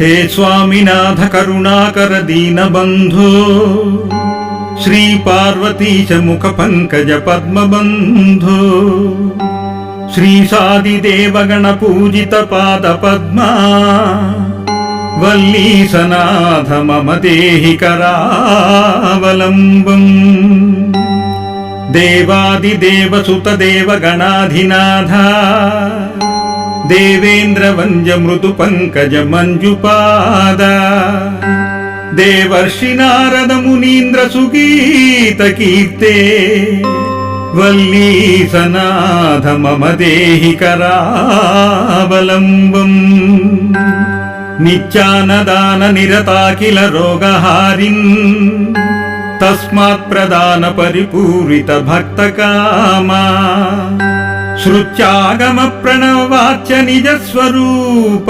हे स्वामिनाथ करुणाकर दीनबन्धो श्री पार्वतीश मुख पंकज पद्मबन्धो श्री सादिदेवगण पूजित पाद पद्मा वल्लीसनाथ मम देहि करावलम्बम् देवादिदेव सुत देवगणाधिनाथ देवेन्द्र वंज मृदु पंकज मंजुपाद देवर्षि नारद मुनीन्द्र सुगीत कीर्ते वल्लीसनाथ मम देहि करावलम्बम् नित्यानदान निरताखिल रोगहारिन् तस्मात् प्रदान परिपूरित भक्त कामा श्रुत्यागम प्रणवाच्य निज स्वरूप